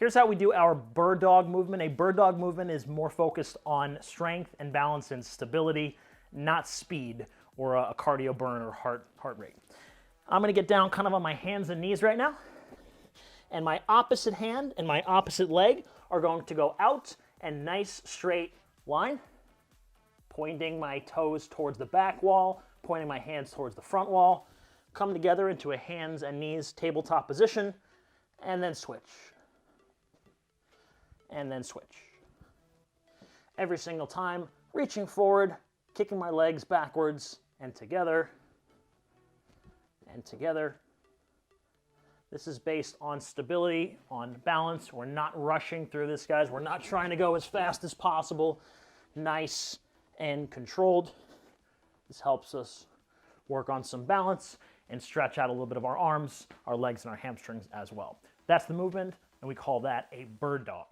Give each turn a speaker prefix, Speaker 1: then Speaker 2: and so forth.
Speaker 1: Here's how we do our bird dog movement. A bird dog movement is more focused on strength and balance and stability, not speed or a cardio burn or heart rate. I'm gonna get down kind of on my hands and knees right now, and my opposite hand and my opposite leg are going to go out and nice straight line, pointing my toes towards the back wall, pointing my hands towards the front wall, come together into a hands and knees tabletop position, and then switch. And then switch. Every single time, reaching forward, kicking my legs backwards, and together, and together. This is based on stability, on balance. We're not rushing through this, guys. We're not trying to go as fast as possible. Nice and controlled. This helps us work on some balance and stretch out a little bit of our arms, our legs, and our hamstrings as well. That's the movement, and we call that a bird dog.